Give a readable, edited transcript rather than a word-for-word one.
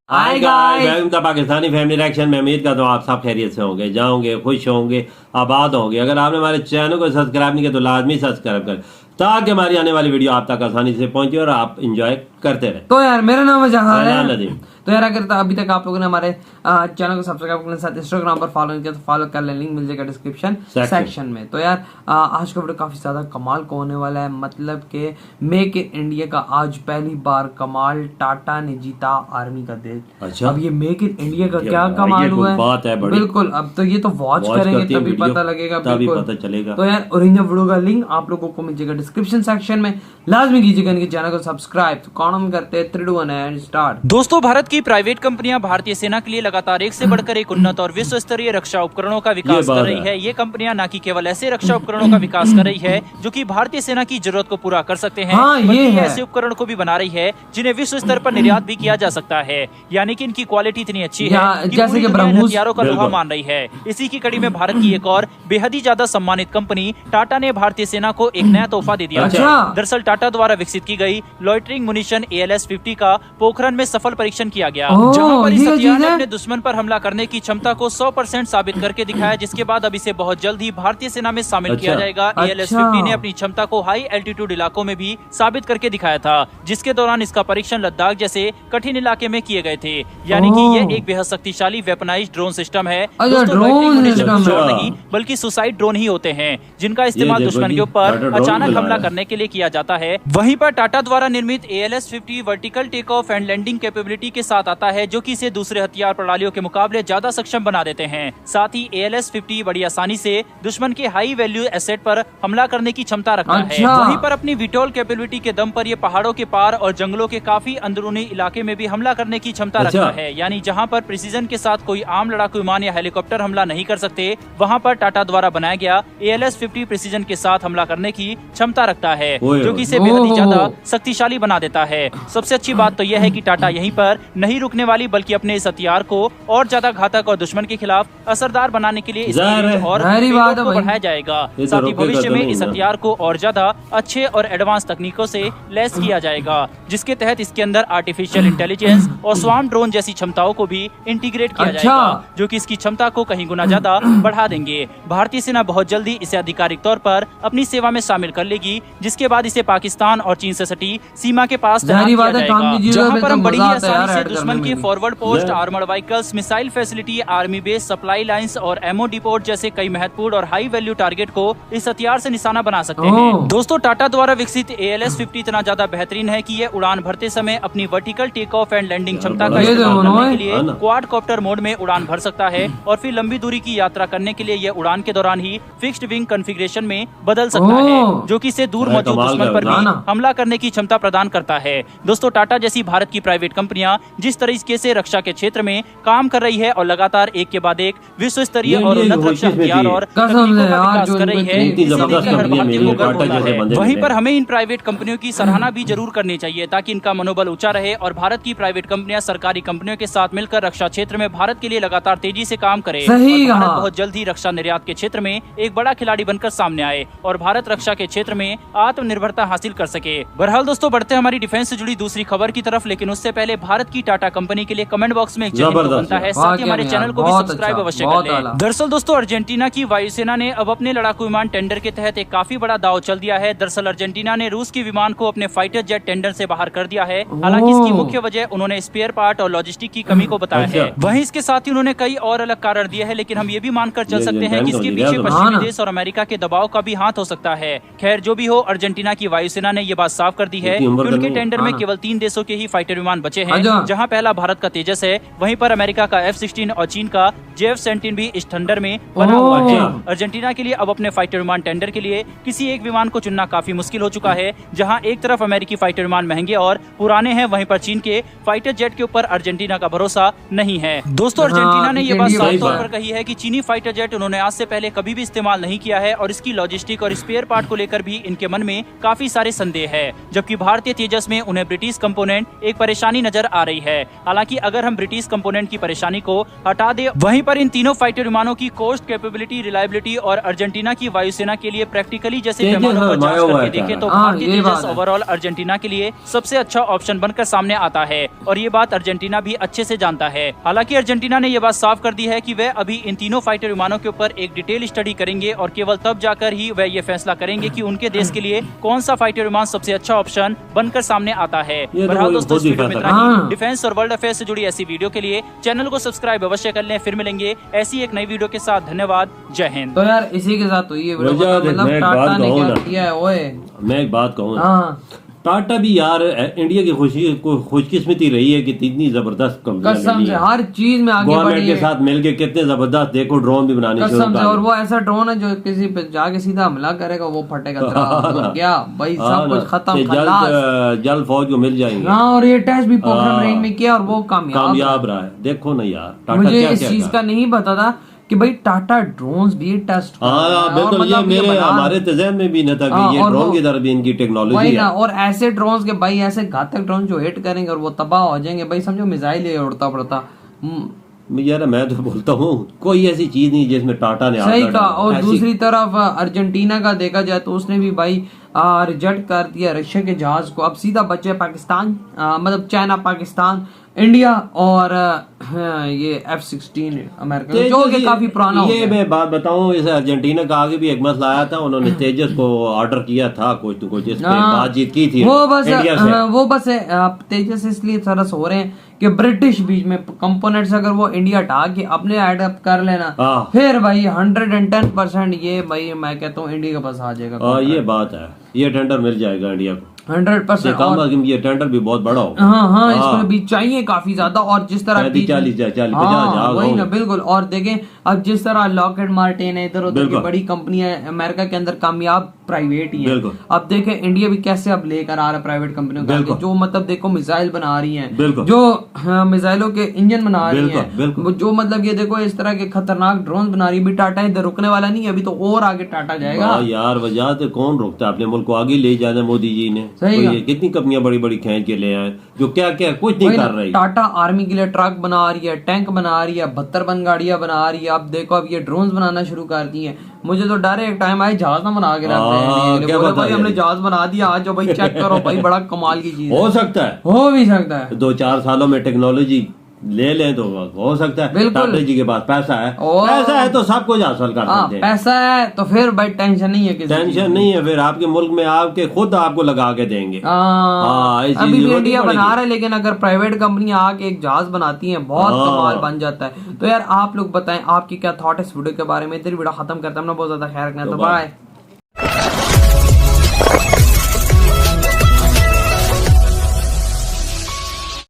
Hi guys, welcome to Pakistani family reaction में। उम्मीद करता हूँ आप सब खैरियत से होंगे, जाओगे, खुश होंगे, आबाद होंगे। अगर आपने हमारे चैनल को सब्सक्राइब नहीं किया तो लाजमी सब्सक्राइब करें ताकि हमारी आने वाली वीडियो आप तक आसानी से पहुंचे और आप इंजॉय करते रहे। तो यार मेरा नाम है जहान है। नदीम। तो यार अगर अभी तक आप लोगों ने हमारे चैनल को सब्सक्राइब करने के साथ इंस्टाग्राम पर फॉलो नहीं किया तो फॉलो कर लें, लिंक मिल जाएगा डिस्क्रिप्शन सेक्शन में। तो यार आज का वीडियो काफी ज्यादा कमाल का होने वाला है। मतलब कि मेक इन इंडिया का आज पहली बार कमाल टाटा ने जीता आर्मी का दिल। अच्छा, अब ये मेक इन इंडिया का क्या कमाल हुआ है, बात है बड़ी। बिल्कुल, अब तो ये तो वॉच करेंगे तभी पता लगेगा, तभी पता चलेगा। तो यार ओरिजिनल वीडियो का लिंक आप लोगों को मिल जाएगा डिस्क्रिप्शन सेक्शन में, लाजमी कीजिएगा इनके चैनल को सब्सक्राइब। तो कौन हम करते हैं 3, 2, 1 एंड स्टार्ट। दोस्तों, भारत की प्राइवेट कंपनियां भारतीय सेना के लिए लगातार एक से बढ़कर एक उन्नत और विश्व स्तरीय रक्षा उपकरणों का विकास कर रही है। ये कंपनियां न कि केवल ऐसे रक्षा उपकरणों का विकास कर रही है जो कि भारतीय सेना की जरूरत को पूरा कर सकते हैं, बल्कि ऐसे उपकरण को भी बना रही है जिन्हें विश्व स्तर पर निर्यात भी किया जा सकता है। यानी कि इनकी क्वालिटी इतनी अच्छी है कि जैसे हथियारों का लोहा मान रही है। इसी की कड़ी में भारत की एक और बेहद ही ज्यादा सम्मानित कंपनी टाटा ने भारतीय सेना को एक नया तोहफा दे दिया। दरअसल टाटा द्वारा विकसित की गई लॉइटरिंग मुनिशन ALS-50 का पोखरण में सफल परीक्षण किया गया, जहां पर इस हथियार ने अपने दुश्मन पर हमला करने की क्षमता को 100% साबित करके दिखाया, जिसके बाद अब इसे बहुत जल्द ही भारतीय सेना में शामिल किया जाएगा। ALS-50 ने अपनी क्षमता को हाई एल्टीट्यूड इलाकों में भी साबित करके दिखाया था, जिसके दौरान इसका परीक्षण लद्दाख जैसे कठिन इलाके में किए गए थे। यानी कि यह एक बेहद शक्तिशाली वेपनाइज्ड ड्रोन सिस्टम है। नहीं बल्कि सुसाइड ड्रोन ही होते हैं जिनका इस्तेमाल दुश्मन के ऊपर अचानक हमला करने के लिए किया जाता है। वहीं पर टाटा द्वारा निर्मित ALS-50 vertical take off and landing capability के साथ आता है, जो कि इसे दूसरे हथियार प्रणालियों के मुकाबले ज्यादा सक्षम बना देते हैं। साथ ही ALS-50 बड़ी आसानी से दुश्मन के हाई वैल्यू एसेट पर हमला करने की क्षमता रखता है। वहीं पर अपनी विटोल कैपेबिलिटी के दम पर ये पहाड़ों के पार और जंगलों के काफी अंदरूनी इलाके में भी हमला करने की क्षमता रखता है। यानी जहाँ पर प्रिसीजन के साथ कोई आम लड़ाकू विमान या हेलीकॉप्टर हमला नहीं कर सकते, वहाँ पर टाटा द्वारा बनाया गया ALS-50 प्रिसीजन के साथ हमला करने की क्षमता रखता है, जो कि इसे बेहद ही ज्यादा शक्तिशाली बना देता है। सबसे अच्छी बात तो यह है कि टाटा यहीं पर नहीं रुकने वाली, बल्कि अपने इस हथियार को और ज्यादा घातक और दुश्मन के खिलाफ असरदार बनाने के लिए इसकी रेंज और पेलोड को बढ़ाया जाएगा। साथ ही भविष्य में इस हथियार को और ज्यादा अच्छे और एडवांस तकनीकों से लैस किया जाएगा, जिसके तहत इसके अंदर आर्टिफिशियल इंटेलिजेंस और स्वार्म ड्रोन जैसी क्षमताओं को भी इंटीग्रेट किया जाएगा, जो कि इसकी क्षमता को कहीं गुना ज्यादा बढ़ा देंगे। भारतीय सेना बहुत जल्दी इसे आधिकारिक तौर पर अपनी सेवा में शामिल कर लेगी, जिसके बाद इसे पाकिस्तान और चीन से सटी सीमा के पास तैनात किया जाएगा, जहां पर हम बड़ी ही आसानी से दुश्मन की forward post, armoured vehicles, missile facility, army base, supply lines और एमओ डिपोट जैसे कई महत्वपूर्ण और हाई वैल्यू टारगेट को इस हथियार से निशाना बना सकते हैं। दोस्तों, टाटा द्वारा विकसित ALS-50 इतना ज्यादा बेहतरीन है कि यह उड़ान भरते समय अपनी vertical take off and landing क्षमता का इस्तेमाल करने के लिए क्वाडकॉप्टर मोड में उड़ान भर सकता है, और फिर लंबी दूरी की यात्रा करने के लिए यह उड़ान के दौरान ही फिक्स्ड विंग कॉन्फ़िगरेशन में बदल सकता है, जो कि इसे दूर मौजूद दुश्मन पर भी हमला करने की क्षमता प्रदान करता है। दोस्तों, टाटा जैसी भारत की प्राइवेट कंपनियां जिस तरीके से रक्षा के क्षेत्र में काम कर रही है और लगातार एक के बाद एक विश्व स्तरीय और उन्नत रक्षा हथियार और तकनीकों का विकास कर रही है, वहीं पर हमें इन प्राइवेट कंपनियों की सराहना भी जरूर करनी चाहिए, ताकि इनका मनोबल ऊंचा रहे और भारत की प्राइवेट कंपनियां सरकारी कंपनियों के साथ मिलकर रक्षा क्षेत्र में भारत के लिए लगातार तेजी से काम करे और भारत बहुत जल्द ही रक्षा निर्यात के क्षेत्र में एक बड़ा खिलाड़ी बनकर सामने आए और भारत रक्षा के क्षेत्र में आत्मनिर्भरता हासिल कर सके। बहरहाल दोस्तों, बढ़ते हमारी डिफेंस से जुड़ी दूसरी खबर की तरफ, लेकिन उससे पहले भारत की टाटा कंपनी के लिए कमेंट बॉक्स में एक जय हिंद बनता है, साथ ही हमारे चैनल को भी सब्सक्राइब अवश्य कर लें। दरअसल दोस्तों, अर्जेंटीना की वायुसेना ने अब अपने लड़ाकू विमान टेंडर के तहत एक काफी बड़ा दांव चल दिया है। दरअसल अर्जेंटीना ने रूस के विमान को अपने फाइटर जेट टेंडर से बाहर कर दिया है। हालांकि इसकी मुख्य वजह उन्होंने स्पेयर पार्ट और लॉजिस्टिक की कमी को बताया है। वहीं इसके साथ ही उन्होंने कई और अलग कारण दिए हैं, लेकिन हम ये भी मानकर चल सकते हैं कि इसके पीछे पश्चिमी देश और अमेरिका के दबाव का भी हाथ हो सकता है। खैर, जो भी हो, अर्जेंटीना की वायुसेना ने ये बात साफ कर दी है कि उनके टेंडर में केवल 3 देशों के ही फाइटर विमान बचे हैं, जहां पहला भारत का तेजस है, वहीं पर अमेरिका का F-16 और चीन का JF-17 भी इस टेंडर में बना हुआ है। अर्जेंटीना के लिए अब अपने फाइटर विमान टेंडर के लिए किसी एक विमान को चुनना काफी मुश्किल हो चुका है, जहां एक तरफ अमेरिकी फाइटर विमान महंगे और पुराने हैं, वहीं पर चीन के फाइटर जेट के ऊपर अर्जेंटीना का भरोसा नहीं है। दोस्तों, अर्जेंटीना ने यह बात साफ तौर पर कही है कि चीनी फाइटर जेट उन्होंने इन्होंने आज से पहले कभी भी इस्तेमाल नहीं किया है और इसकी लॉजिस्टिक और स्पेयर पार्ट को लेकर भी इनके मन में काफी सारे संदेह है, जबकि भारतीय तेजस में उन्हें ब्रिटिश कंपोनेंट एक परेशानी नजर आ रही है। हालांकि अगर हम ब्रिटिश कंपोनेंट की परेशानी को हटा दे, वहीं पर इन तीनों फाइटर विमानों की कोस्ट कैपेबिलिटी, रिलायबिलिटी और अर्जेंटीना की वायुसेना के लिए प्रैक्टिकली जैसे पैमानों पर जांच करके देखें तो भारतीय तेजस ओवरऑल अर्जेंटीना के लिए सबसे अच्छा ऑप्शन बनकर सामने आता है और ये बात अर्जेंटीना भी अच्छे से जानता है। हालांकि अर्जेंटीना ने यह बात साफ कर दी है कि वह अभी इन तीनों फाइटर विमानों के ऊपर एक डिटेल स्टडी करेंगे और केवल तब जाकर ही वह ये फैसला करेंगे कि उनके देश के लिए कौन सा फाइटर विमान सबसे अच्छा ऑप्शन बनकर सामने आता है। बहरहाल दोस्तों, इस वीडियो में इतना ही। डिफेंस और वर्ल्ड अफेयर से जुड़ी ऐसी वीडियो के लिए चैनल को सब्सक्राइब अवश्य कर लें। फिर मिलेंगे ऐसी एक नई वीडियो के साथ। धन्यवाद, जय हिंद। तो यार इसी के साथ हुई है वीडियो, मतलब टाटा ने क्या किया है ओए। मैं एक बात कहूँ, हाँ टाटा भी यार इंडिया की खुशकिस्मती रही है कि इतनी जबरदस्त कसम से हर चीज में आगे गवर्नमेंट के साथ मिलके कितने जबरदस्त देखो ड्रोन भी बनाने कसम से। और वो ऐसा ड्रोन है जो किसी पे जाके सीधा हमला करेगा वो फटेगा क्या भाई, सब कुछ खत्म, जल्द फौज को मिल जाएंगे। हाँ, और ये टेस्ट भी पोखरण रेंज में किया और वो कामयाब रहा है। देखो ना यार, मुझे इस चीज का नहीं पता था कि भाई टाटा ड्रोन्स भी टेस्ट बिल्कुल, ये मेरे हमारे तज़हन में भी न था कि ये ड्रोन की तरफ भी इनकी टेक्नोलॉजी है। और ऐसे ड्रोन्स के भाई, ऐसे घातक ड्रोन जो हिट करेंगे और वो तबाह हो जाएंगे भाई, समझो मिसाइल ये उड़ता पड़ता। यार मैं तो बोलता हूँ कोई ऐसी चीज नहीं जिसमें टाटा ने सही कहा। और दूसरी तरफ अर्जेंटीना का देखा जाए तो उसने भी भाई रिजेक्ट कर दिया रशिया के जहाज को। अब सीधा बचे पाकिस्तान, मतलब चाइना, पाकिस्तान, इंडिया और ये F-16 अमेरिका, जो कि काफी पुराना हो गया। मैं बात बताऊं, इस अर्जेंटीना का आगे भी एक मसला आया था, उन्होंने तेजस को ऑर्डर किया था कुछ न कुछ, इस पे बातचीत की थी वो बस तेजस इसलिए सरस हो रहे हैं कि ब्रिटिश बीच में कंपोनेंट्स अगर वो इंडिया हटा के अपने एडप्ट कर लेना, फिर भाई 110% ये भाई मैं कहता हूँ इंडिया के पास आ जाएगा। ये बात है, ये टेंडर मिल जाएगा इंडिया को 100%। ये टेंडर भी बहुत बड़ा हो। हाँ, इसमें भी चाहिए काफी ज्यादा। और जिस तरह 40-50 वही ना, बिल्कुल। और देखें अब जिस तरह लॉकहेड मार्टिन है, इधर उधर की बड़ी कंपनियां अमेरिका के अंदर कामयाब प्राइवेट ही है। अब देखें इंडिया भी कैसे अब लेकर आ रहा है प्राइवेट कंपनियों का, जो मतलब देखो मिसाइल बना रही है, जो मिसाइलों के इंजन बना रही है, जो मतलब ये देखो इस तरह के खतरनाक ड्रोन बना रही है। टाटा इधर रुकने वाला नहीं है, अभी तो और आगे टाटा जाएगा यार। वजह से कौन रोकता है, अपने मुल्क को आगे ले जाना मोदी जी ने। कितनी कंपनियां बड़ी बड़ी खींच के ले आए जो क्या क्या कुछ नहीं कर रही। टाटा आर्मी के लिए ट्रक बना रही है, टैंक बना रही है, 72 बन गाड़ियां बना रही है। अब देखो अब ये ड्रोन्स बनाना शुरू कर दी है। मुझे तो डर है एक टाइम आए जहाज ना बना के भाई हमने जहाज बना दिया, आज भाई चेक करो भाई, बड़ा कमाल की चीज हो सकता है, हो भी सकता है। 2-4 सालों में टेक्नोलॉजी ले लें तो हो सकता है। टाटा जी के पास पैसा है तो सब कुछ हासिल कर सकते हैं। पैसा है तो फिर भाई टेंशन नहीं है, टेंशन नहीं है। फिर आपके मुल्क में आपके खुद आपको लगा के देंगे। अभी भी इंडिया बना रहा है, लेकिन अगर प्राइवेट कंपनी आके एक जहाज बनाती है बहुत कमाल बन जाता है। तो यार आप लोग बताएं आपकी क्या थॉट है इस वीडियो के बारे में। इधर वीडियो खत्म करता हूं, बहुत ज्यादा ख्याल रखना, तो बाय।